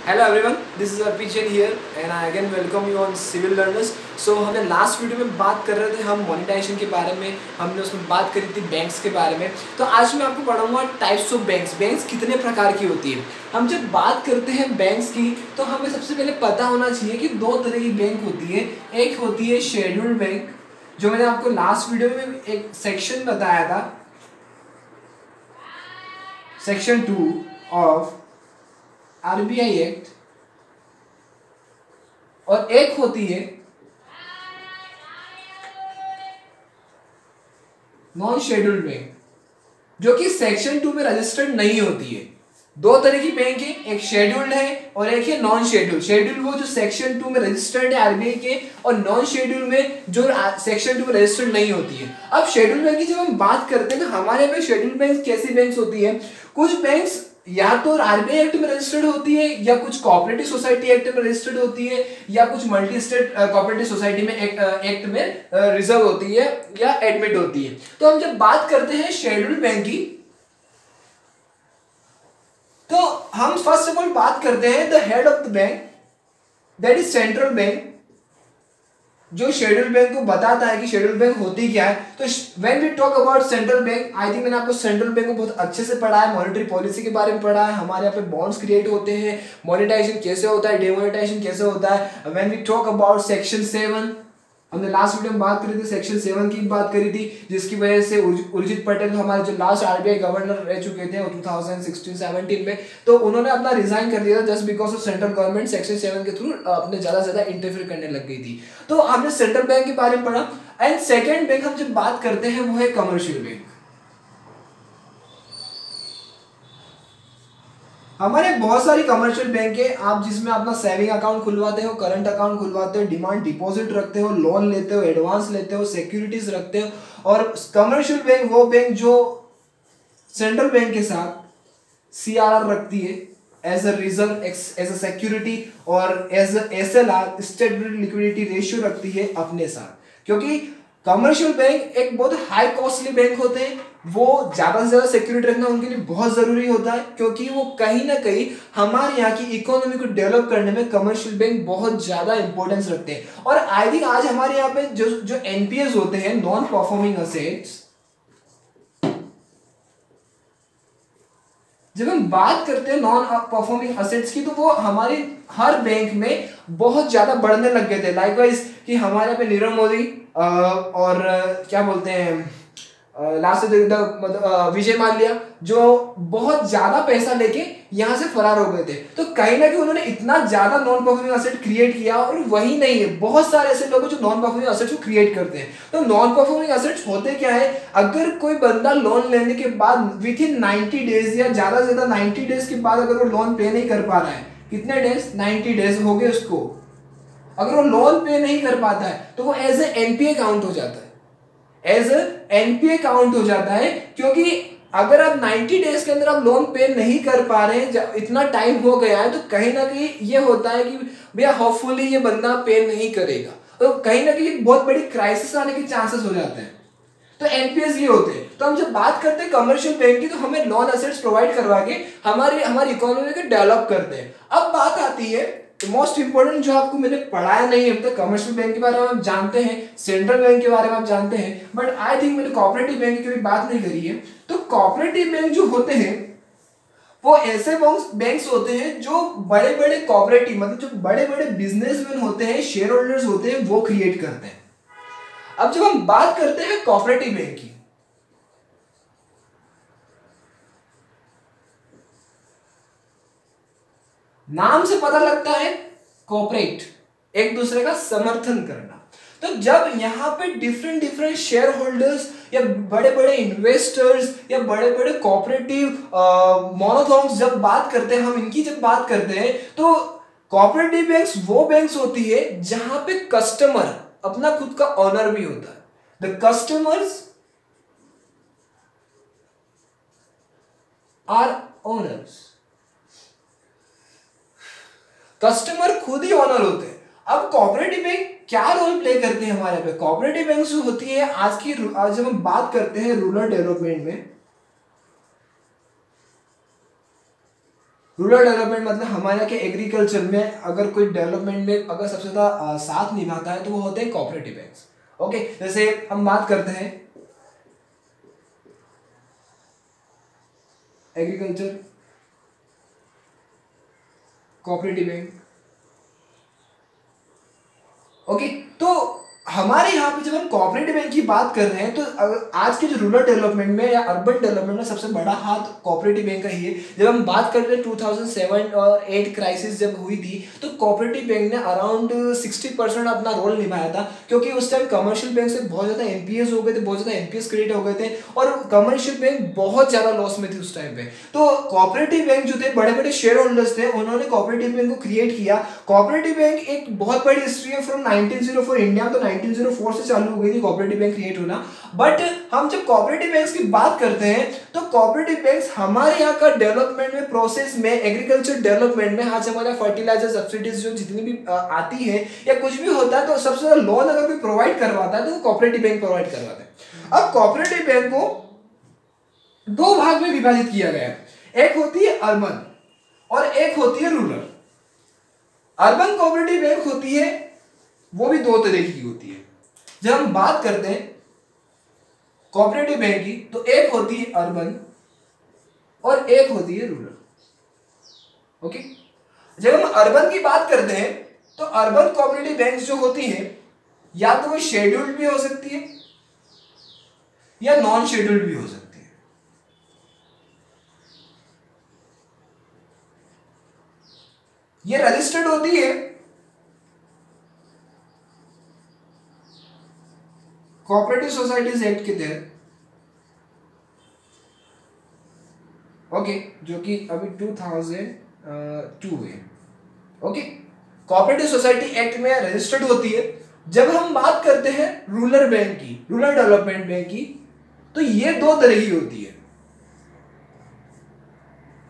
Hello everyone, this is Arpit Jain here and I again welcome you on civil learners. So हमने last video में बात कर रहे थे हम मोनेटाइजेशन के बारे में, हमने उसमें बात करी थी बैंक्स के बारे में। तो आज मैं आपको पढ़ाऊंगा टाइप्स ऑफ बैंक्स, बैंक्स कितने प्रकार की होती है। हम जब बात करते हैं बैंक्स की तो हमें सबसे पहले पता होना चाहिए कि दो तरह की बैंक होती है। एक होती है शेड्यूल्ड बैंक, जो मैंने आपको लास्ट वीडियो में एक सेक्शन बताया था, सेक्शन 2 ऑफ आरबीआई एक्ट, और एक होती है नॉन शेड्यूल्ड बैंक, जो कि सेक्शन 2 में रजिस्टर्ड नहीं होती है। दो तरह की बैंक है, एक शेड्यूल्ड है और एक है नॉन शेड्यूल्ड। शेड्यूल्ड वो जो सेक्शन 2 में रजिस्टर्ड है आरबीआई के, और नॉन शेड्यूल्ड में जो सेक्शन 2 में रजिस्टर्ड नहीं होती है। अब शेड्यूल्ड बैंक की जब हम बात करते हैं तो हमारे यहाँ पे शेड्यूल्ड बैंक कैसी बैंक्स होती है। कुछ बैंक्स या तो आरबीआई एक्ट में रजिस्टर्ड होती है, या कुछ कोऑपरेटिव सोसाइटी एक्ट में रजिस्टर्ड होती है, या कुछ मल्टी स्टेट कोऑपरेटिव सोसाइटी में एक्ट में रिजर्व होती है या एडमिट होती है। तो हम जब बात करते हैं शेड्यूल्ड बैंक की, तो हम फर्स्ट ऑफ ऑल बात करते हैं the head of the bank, that is central bank, जो शेड्यूल्ड बैंक को बताता है कि शेड्यूल्ड बैंक होती क्या है। तो when we talk about central bank, I think मैंने आपको सेंट्रल बैंक को बहुत अच्छे से पढ़ा है, मॉनेटरी पॉलिसी के बारे में पढ़ा है, हमारे यहाँ पे बॉन्ड्स क्रिएट होते हैं, मोनेटाइजेशन कैसे होता है, डिमोनेटाइजेशन कैसे होता है। When we talk about section 7, हमने लास्ट वीडियो में बात करी थी, सेक्शन 7 की बात करी थी, जिसकी वजह से उर्जित पटेल हमारे जो लास्ट आरबीआई गवर्नर रह चुके थे 2016-17 में, तो उन्होंने अपना रिजाइन कर दिया था just because of central government section 7 के थ्रू अपने ज्यादा से ज्यादा इंटरफेयर करने लग गई थी। तो हमने सेंट्रल बैंक के बारे में पढ़ा। एंड सेकेंड बैंक हम जब बात करते हैं वो है कमर्शियल बैंक। हमारे बहुत सारी कमर्शियल बैंक है, आप जिसमें अपना सेविंग अकाउंट खुलवाते हो, करंट अकाउंट खुलवाते हो, डिमांड डिपॉजिट रखते हो, लोन लेते हो, एडवांस लेते हो, सिक्योरिटीज रखते हो। और कमर्शियल बैंक वो बैंक जो सेंट्रल बैंक के साथ सीआरआर रखती है as a reserve, as a security, और as a SLR, state liquidity ratio रखती है अपने साथ। क्योंकि कमर्शियल बैंक एक बहुत हाई कॉस्टली बैंक होते हैं, वो ज्यादा से ज्यादा सिक्योरिटी रखना उनके लिए बहुत जरूरी होता है, क्योंकि वो कहीं ना कहीं हमारे यहाँ की इकोनॉमी को डेवलप करने में कमर्शियल बैंक बहुत ज्यादा इंपॉर्टेंस रखते हैं। और आई थिंक आज हमारे यहाँ पे जो एनपीएस होते हैं, नॉन परफॉर्मिंग असेट्स, जब हम बात करते हैं नॉन परफॉर्मिंग असेट्स की, तो वो हमारे हर बैंक में बहुत ज्यादा बढ़ने लग गए थे। लाइकवाइज कि हमारे पे नीरव मोदी और क्या बोलते हैं लास्ट विजय माल्या, जो बहुत ज्यादा पैसा लेके यहां से फरार हो गए थे। तो कहीं ना कहीं उन्होंने इतना ज्यादा नॉन परफॉर्मिंग असेट क्रिएट किया, और वही नहीं है, बहुत सारे ऐसे लोग जो नॉन परफॉर्मिंग असेट्स को क्रिएट करते हैं। तो नॉन परफॉर्मिंग असेट्स होते क्या है, अगर कोई बंदा लोन लेने के बाद विथ इन 90 डेज या ज्यादा से ज्यादा 90 डेज के बाद अगर वो लोन पे नहीं कर पा रहा है, कितने डेज, 90 डेज हो गए उसको, अगर वो लोन पे नहीं कर पाता है तो वो एज ए एनपीए काउंट हो जाता है, एज एनपीए काउंट हो जाता है। क्योंकि अगर आप 90 डेज के अंदर आप लोन पे नहीं कर पा रहे हैं, इतना टाइम हो गया है, तो कहीं ना कहीं ये होता है कि भैया होपफुली ये बंदा पे नहीं करेगा, तो कहीं ना कहीं बहुत बड़ी क्राइसिस आने के चांसेस हो जाते हैं। तो एनपीएस ये होते हैं। तो हम जब बात करते हैं कमर्शियल बैंक की, तो हमें लोन एसेट्स प्रोवाइड करवा के हमारी इकोनॉमी को डेवलप करते हैं। अब बात आती है मोस्ट इंपोर्टेंट, जो आपको मैंने पढ़ाया नहीं है अभी तक, कमर्शियल बैंक के बारे में आप जानते हैं, सेंट्रल बैंक के बारे में आप जानते हैं, बट आई थिंक मैंने कोऑपरेटिव बैंक की कभी बात नहीं करी है। तो कोऑपरेटिव बैंक जो होते हैं वो ऐसे बैंक्स होते हैं जो बड़े बड़े कोऑपरेटिव, मतलब जो बड़े बड़े बिजनेसमैन होते हैं, शेयर होल्डर्स होते हैं, वो क्रिएट करते हैं। अब जब हम बात करते हैं कोऑपरेटिव बैंक की, नाम से पता लगता है कोऑपरेट, एक दूसरे का समर्थन करना। तो जब यहां पे डिफरेंट शेयर होल्डर्स या बड़े बड़े इन्वेस्टर्स या बड़े बड़े कोऑपरेटिव मोनोथॉर्म्स जब बात करते हैं, हम इनकी जब बात करते हैं, तो कोऑपरेटिव बैंक्स वो बैंक्स होती है जहां पे कस्टमर अपना खुद का ऑनर भी होता है। The customers are owners, customer खुद ही ऑनर होते हैं। अब कोऑपरेटिव बैंक क्या रोल प्ले करते हैं हमारे पे, कोऑपरेटिव बैंक जो होती है आज जब हम बात करते हैं रूरल डेवलपमेंट में, रूरल डेवलपमेंट मतलब हमारे के एग्रीकल्चर में अगर कोई डेवलपमेंट में अगर सबसे ज्यादा साथ निभाता है तो वो होते हैं कोऑपरेटिव बैंक्स। ओके, जैसे हम बात करते हैं एग्रीकल्चर कोऑपरेटिव बैंक। ओके, तो हमारे यहाँ पे जब हम कोऑपरेटिव बैंक की बात कर रहे हैं तो आज के जो रूरल डेवलपमेंट में या अर्बन डेवलपमेंट में सबसे बड़ा हाथ कोऑपरेटिव बैंक का ही है। जब हम बात कर रहे हैं 2007 और 8 क्राइसिस जब हुई थी तो कोऑपरेटिव बैंक ने अराउंड 60% अपना रोल निभाया था, क्योंकि उस टाइम कमर्शियल बैंक से बहुत ज़्यादा एनपीएस हो गए थे, बहुत ज़्यादा एनपीएस क्रिएट हो गए थे और कमर्शियल बैंक बहुत ज़्यादा लॉस में थी उस टाइम पे। तो कोऑपरेटिव बैंक जो थे, बड़े बड़े शेयर होल्डर्स थे, उन्होंने कोऑपरेटिव बैंक को क्रिएट किया। कोऑपरेटिव बैंक एक बहुत बड़ी हिस्ट्री है फ्रॉम 1904 इंडिया, तो 1904 से चालू हो गई थी कोऑपरेटिव बैंक क्रिएट होना। बट हम जब कोऑपरेटिव बैंक्स की बात करते हैं तो कोऑपरेटिव बैंक्स हमारे यहाँ का डेवलपमेंट में प्रोसेस में एग्रीकल्चर डेवलपमेंट में आज हमारा फर्टिलाइजर सब्सिडीज जो जितनी भी आती है या कुछ भी होता है तो सबसे ज्यादा लोन अगर कोई प्रोवाइड करवाता है तो कोऑपरेटिव बैंक प्रोवाइड करवाता है। अब कोऑपरेटिव बैंक को दो भाग में विभाजित किया गया है, एक होती है अर्बन और एक होती है रूरल। अर्बन कोऑपरेटिव बैंक होती है वो भी दो तरह की होती है। जब हम बात करते हैं कोऑपरेटिव बैंक की तो एक होती है अर्बन और एक होती है रूरल। ओके, जब हम अर्बन की बात करते हैं तो अर्बन कोऑपरेटिव बैंक जो होती है या तो वो शेड्यूल्ड भी हो सकती है या नॉन शेड्यूल्ड भी हो सकती है। ये रजिस्टर्ड होती है कोऑपरेटिव सोसाइटीज एक्ट के तहत। ओके, जो कि अभी 2002 है। ओके, कोऑपरेटिव सोसाइटी एक्ट में रजिस्टर्ड होती है। जब हम बात करते हैं रूरल बैंक की, रूरल डेवलपमेंट बैंक की, तो ये दो तरह की होती है,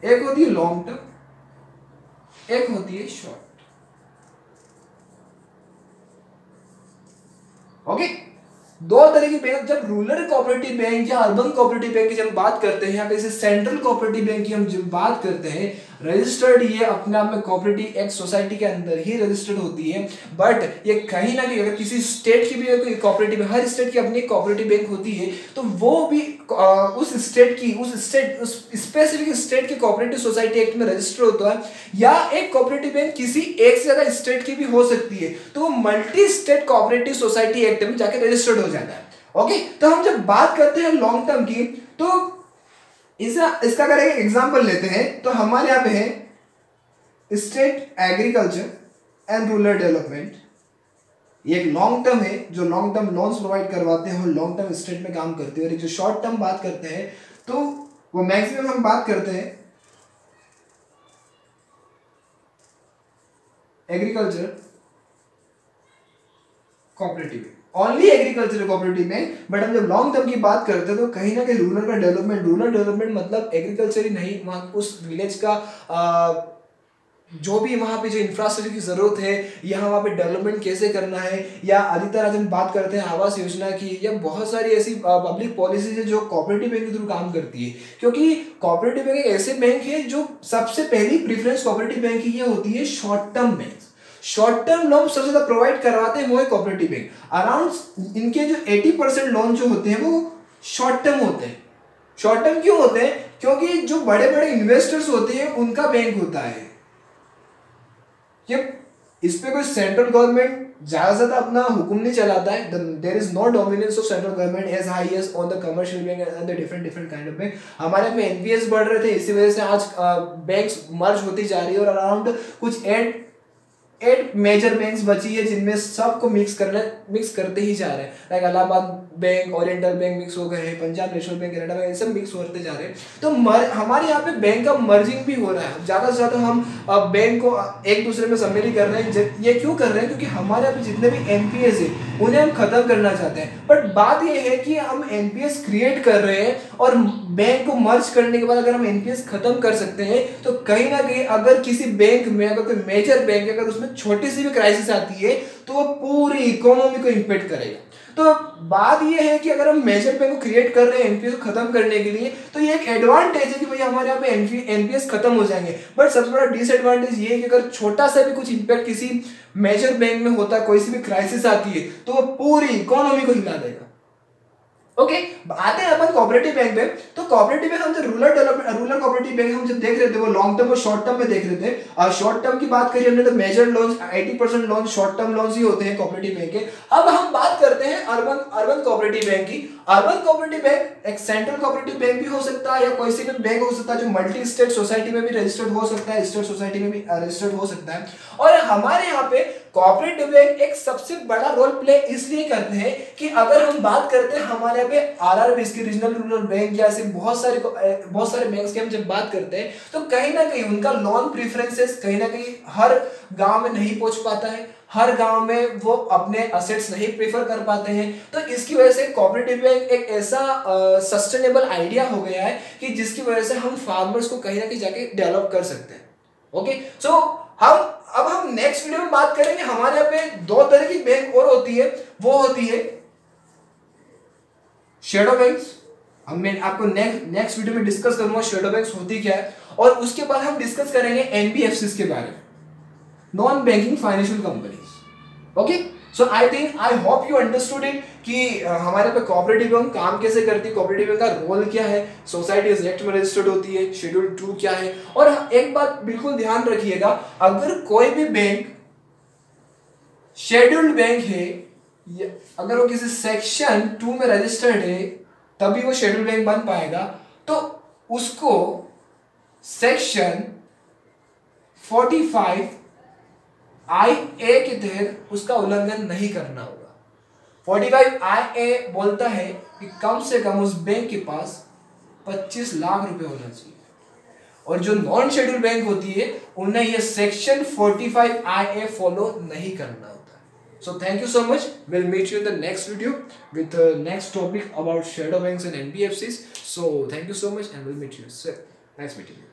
एक होती है लॉन्ग टर्म, एक होती है शॉर्ट। ओके, दो तरह की बैंक। जब रूरल कोऑपरेटिव बैंक या अर्बन कोऑपरेटिव बैंक की जब बात करते हैं, या फिर सेंट्रल कोऑपरेटिव बैंक की हम जब बात करते हैं, रजिस्टर्ड ये अपने आप में कोऑपरेटिव एक्ट सोसाइटी के अंदर ही रजिस्टर्ड होती है। बट ये कहीं ना कहीं अगर किसी स्टेट की भी कोऑपरेटिव, हर स्टेट की अपनी कोऑपरेटिव बैंक होती है, तो वो भी उस स्पेसिफिक स्टेट के कोऑपरेटिव सोसाइटी एक्ट में रजिस्टर होता है। या एक कोऑपरेटिव बैंक किसी एक से ज्यादा स्टेट की भी हो सकती है, तो वो multi state cooperative society act में जाके रजिस्टर्ड हो जाता है। ओके, तो हम जब बात करते हैं लॉन्ग टर्म की तो इसका अगर एक एग्जांपल लेते हैं तो हमारे यहाँ पे है state agriculture and rural development. ये एक लॉन्ग टर्म है जो लॉन्ग टर्म लोन्स प्रोवाइड करवाते हैं और लॉन्ग टर्म स्टेट में काम करते हैं। और एक जो शॉर्ट टर्म बात करते हैं तो वो मैक्सिमम हम बात करते हैं agriculture cooperative, only agriculture cooperative bank. But हम जब लॉन्ग टर्म की बात करते हैं तो कहीं ना कहीं रूरल का डेवलपमेंट, रूरल डेवलपमेंट मतलब एग्रीकल्चर ही नहीं, वहाँ उस विलेज का जो भी वहाँ पे जो इंफ्रास्ट्रक्चर की जरूरत है या वहाँ पे डेवलपमेंट कैसे करना है, या अधिकतर आज हम बात करते हैं आवास योजना की, या बहुत सारी ऐसी पब्लिक पॉलिसीज है जो कोऑपरेटिव बैंक के थ्रू काम करती है। क्योंकि कोऑपरेटिव बैंक एक ऐसे बैंक है जो सबसे पहली प्रीफरेंस कोऑपरेटिव बैंक की ये होती है short term bank. Short term loan सबसे ज्यादा प्रोवाइड करवाते हैं वो है कोऑपरेटिव बैंक। अराउंड इनके जो 80% लोन जो होते हैं वो शॉर्ट टर्म होते हैं। शॉर्ट टर्म क्यों होते हैं? क्योंकि जो बड़े बड़े इन्वेस्टर्स होते हैं उनका बैंक होता है। इस पे कोई सेंट्रल गवर्नमेंट ज्यादा ज्यादा अपना हुक्म नहीं चलाता है। There is no dominance of central government as high as on the commercial bank and the different kind of bank. हमारे में एनपीएस बढ़ रहे थे, इसी वजह से आज बैंक्स मर्ज होती जा रही है और अराउंड कुछ 8 मेजर बैंक्स बची है जिनमें सबको मिक्स करते ही जा रहे हैं। Like Allahabad bank, oriental bank mix हो गए हैं, Punjab national bank, Canada bank, ये सब मिक्स होते जा रहे हैं। तो हमारे यहाँ पे बैंक का मर्जिंग भी हो रहा है। ज़्यादा से ज़्यादा हम बैंक को एक दूसरे में सम्मिलित कर रहे हैं। ये क्यों कर रहे हैं? क्योंकि हमारे यहाँ पे जितने भी एनपीएस है उन्हें हम खत्म करना चाहते हैं। बट बात यह है कि हम एनपीएस क्रिएट कर रहे हैं और बैंक को मर्ज करने के बाद अगर हम एनपीएस खत्म कर सकते हैं तो कहीं ना कहीं अगर किसी बैंक में अगर कोई मेजर बैंक है, अगर उसमें छोटी सी भी क्राइसिस आती है तो तो वो पूरी इकोनॉमी को इम्पेक्ट करेगा। तो बात ये है कि अगर हम मेजर बैंक को क्रिएट कर रहे हैं एनपीएस को खत्म करने के लिए, तो ये एक एडवांटेज है कि भाई हमारे यहाँ पे एनपीएस खत्म हो जाएंगे। बट सबसे बड़ा डिसएडवांटेज ये है कि अगर छोटा सा भी कुछ इम्पैक्ट किसी मेजर बैंक में होता है, कोई सी भी क्राइसिस आती है, तो वो पूरी इकोनॉमी को हिला देगा। ओके, आते हैं अपन कोऑपरेटिव बैंक में। तो कोऑपरेटिव बैंक हम जब रूरल कोऑपरेटिव बैंक हम जब देख रहे थे, वो लॉन्ग टर्म और शॉर्ट टर्म में देख रहे थे। शॉर्ट टर्म की बात करिए हमने तो major loans 80% loan short term loans ही होते हैं कोऑपरेटिव बैंक के। अब हम बात करते हैं अर्बन कोऑपरेटिव बैंक की। अर्बन कोऑपरेटिव बैंक एक सेंट्रल कोऑपरेटिव बैंक भी हो सकता है या कोई सी भी बैंक हो सकता है जो मल्टी स्टेट सोसाइटी में भी रजिस्टर्ड हो सकता है, स्टेट सोसाइटी में भी रजिस्टर्ड हो सकता है। और हमारे यहाँ पे कोऑपरेटिव बैंक एक सबसे बड़ा रोल प्ले इसलिए करते हैं कि अगर हम बात करते हैं हमारे यहाँ पे आरआरबी की रीजनल रूरल बैंक या ऐसे बहुत सारे बैंक्स की हम जब बात करते हैं, तो कहीं ना कहीं उनका लोन प्रेफरेंसेस कहीं ना कहीं हर गांव में नहीं पहुंच पाता है, हर गांव में वो अपने असेट्स नहीं प्रेफर कर पाते हैं। तो इसकी वजह से कोऑपरेटिव बैंक एक ऐसा सस्टेनेबल आइडिया हो गया है कि जिसकी वजह से हम फार्मर्स को कहीं ना कहीं जाके डेवलप कर सकते हैं। ओके, सो हम नेक्स्ट वीडियो में बात करेंगे। हमारे यहाँ पे दो तरह की बैंक और होती है, वो होती है शैडो बैंक्स। मैं आपको नेक्स्ट वीडियो में डिस्कस करूंगा शैडो बैंक्स होती क्या है, और उसके बाद हम डिस्कस करेंगे एनबीएफसीज के बारे में, non banking financial companies. Okay, so I hope you understood it कि हमारे पे कोऑपरेटिव बैंक काम कैसे करती है, कोऑपरेटिव बैंक का रोल क्या है, सोसाइटीज एक्ट में रजिस्टर्ड होती है, शेड्यूल 2 क्या है। और एक बात बिल्कुल ध्यान रखिएगा, अगर कोई भी बैंक शेड्यूल्ड बैंक है, अगर वो किसी सेक्शन 2 में रजिस्टर्ड है तभी वो शेड्यूल्ड बैंक बन पाएगा, तो उसको सेक्शन 45 IA के तहत उसका उल्लंघन नहीं करना होगा। 45 IA बोलता है कि कम से कम उस बैंक के पास 25 लाख रुपए होना चाहिए, और जो नॉन शेड्यूल बैंक होती है उन्हें ये सेक्शन 45 IA फॉलो नहीं करना होता। So thank you so much. We'll meet you in the next video with the next topic about shadow banks and NBFCs. So thank you so much and we'll meet you. So nice meeting you.